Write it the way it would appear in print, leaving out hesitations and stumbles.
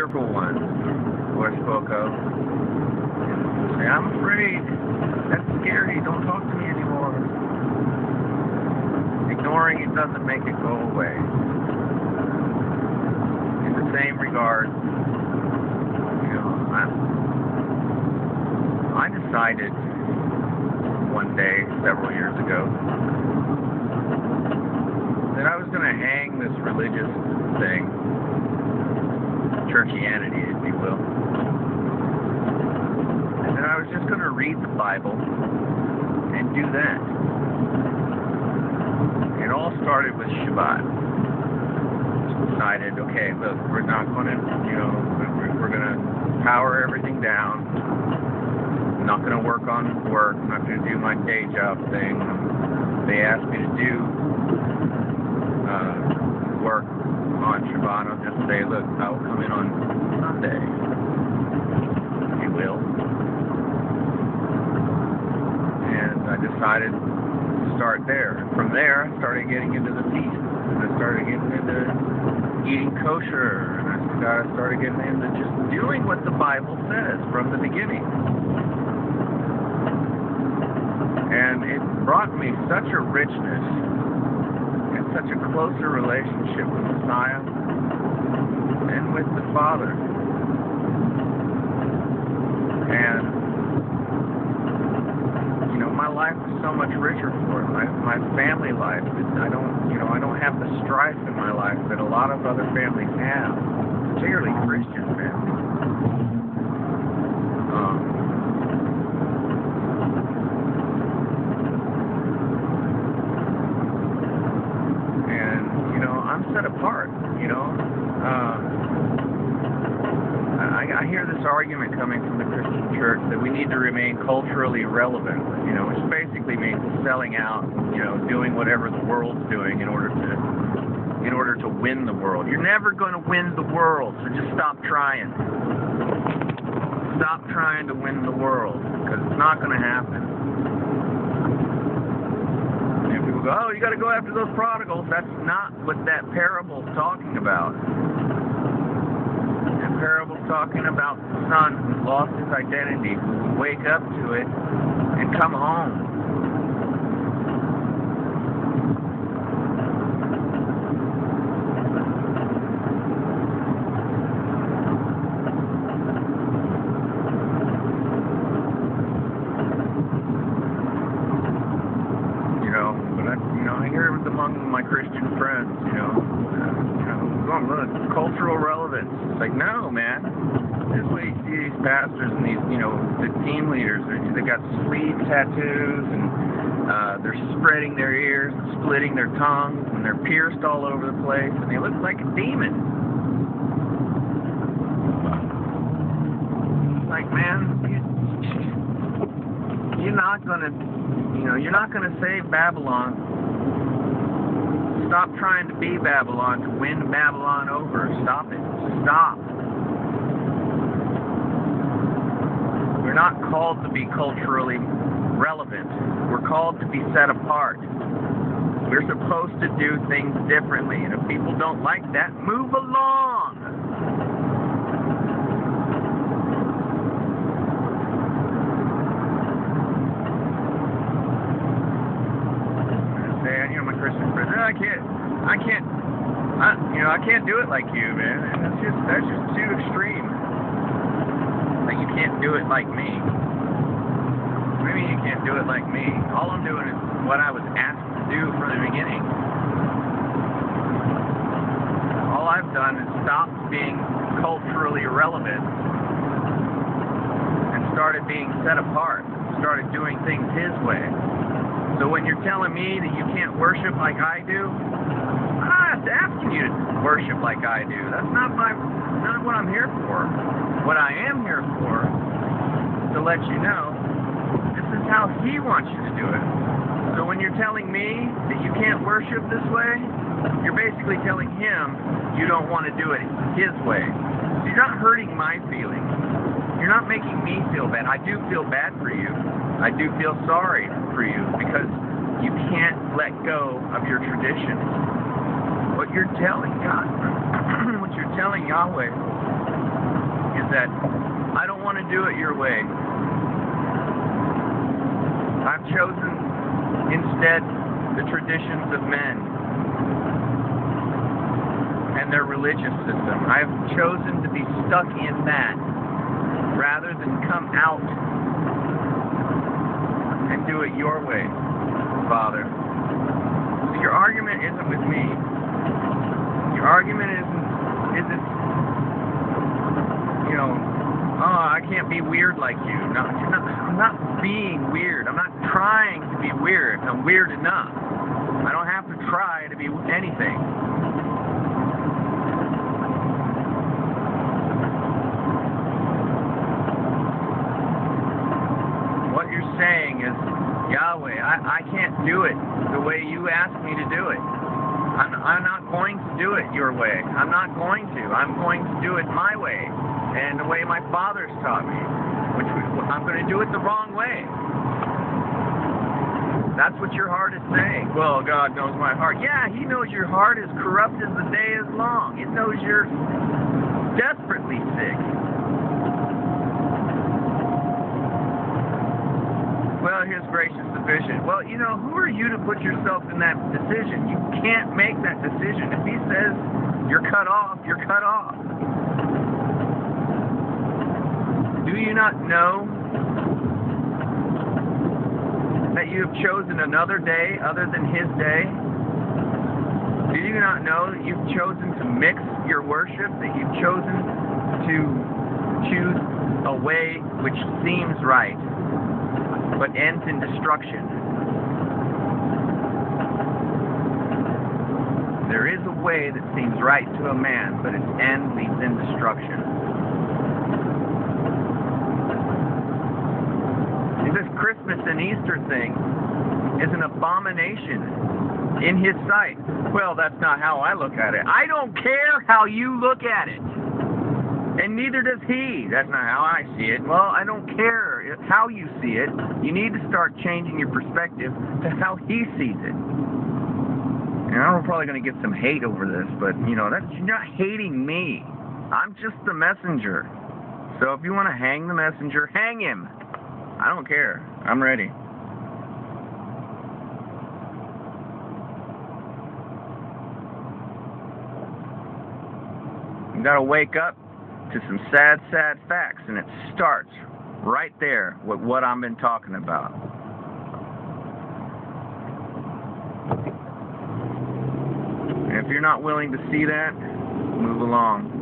fearful ones who I spoke of. Say, I'm afraid. That's scary. Don't talk to me anymore. Ignoring it doesn't make it go away. In the same regard, I decided one day, several years ago, that I was going to hang this religious thing, churchianity, if you will, and that I was just going to read the Bible and do that. It all started with Shabbat. Decided, okay, look, we're not going to, we're going to power everything down. I'm not going to work on work. I'm not going to do my day job thing. They asked me to do work on Shabbat. I'll just say, look, I will come in on Sunday, if you will. And I decided to start there. And from there, I started getting into the feast. And I started getting into eating kosher. And I started getting into just doing what the Bible says from the beginning. And it brought me such a richness and such a closer relationship with Messiah and with the Father. And, my life is so much richer for it. My family life, I don't have the strife in my life that a lot of other families have, particularly Christian families. I'm set apart, I hear this argument coming from the Christian church that we need to remain culturally relevant, which basically means selling out, doing whatever the world's doing in order to win the world. You're never going to win the world, so just stop trying. Stop trying to win the world, because it's not going to happen. People go, oh, you got to go after those prodigals. That's not what that parable's talking about. That parable's talking about the son who lost his identity, who will wake up to it and come home. I hear it among my Christian friends, cultural relevance. It's like, no, man. This is what you see these pastors and these, the team leaders. They got sleeve tattoos and they're spreading their ears, splitting their tongues, and they're pierced all over the place, and they look like a demon. It's like, man, you're not gonna save Babylon. Stop trying to be Babylon, to win Babylon over. Stop it. Stop. We're not called to be culturally relevant. We're called to be set apart. We're supposed to do things differently. And if people don't like that, move along. My Christian friends, I can't do it like you, man. And that's just too extreme. Like, you can't do it like me. What do you mean you can't do it like me? All I'm doing is what I was asked to do from the beginning. All I've done is stopped being culturally relevant and started being set apart. Started doing things His way. So when you're telling me that you can't worship like I do, I'm not asking you to worship like I do. That's not what I'm here for. What I am here for is to let you know this is how He wants you to do it. So when you're telling me that you can't worship this way, you're basically telling Him you don't want to do it His way. So you're not hurting my feelings. You're not making me feel bad. I do feel bad for you. I do feel sorry for you because you can't let go of your traditions. What you're telling God, what you're telling Yahweh is that I don't want to do it your way. I've chosen instead the traditions of men and their religious system. I've chosen to be stuck in that rather than come out and do it your way, Father. So your argument isn't with me. Your argument isn't, you know, oh, I can't be weird like you. No, I'm not being weird. I'm not trying to be weird. I'm weird enough. I don't have to try to be anything. What you're saying is, Yahweh, I can't do it the way you asked me to do it. I'm not going to do it your way. I'm not going to. I'm going to do it my way and the way my fathers taught me. I'm going to do it the wrong way. That's what your heart is saying. Well, God knows my heart. Yeah, He knows your heart is corrupt as the day is long. It knows you're desperately sick. Well, His grace is sufficient. Well, you know, who are you to put yourself in that decision? You can't make that decision. If He says you're cut off, you're cut off. Do you not know that you have chosen another day other than His day? Do you not know that you've chosen to mix your worship, that you've chosen to choose a way which seems right, but ends in destruction? There is a way that seems right to a man, but its end leads in destruction. This Christmas and Easter thing is an abomination in His sight. Well, that's not how I look at it. I don't care how you look at it. And neither does He. That's not how I see it. Well, I don't care how you see it. You need to start changing your perspective to how He sees it. And I'm probably going to get some hate over this, but, you know, you're not hating me. I'm just the messenger. So if you want to hang the messenger, hang him. I don't care. I'm ready. You got to wake up to some sad, sad facts, and it starts right there with what I've been talking about. And if you're not willing to see that, move along.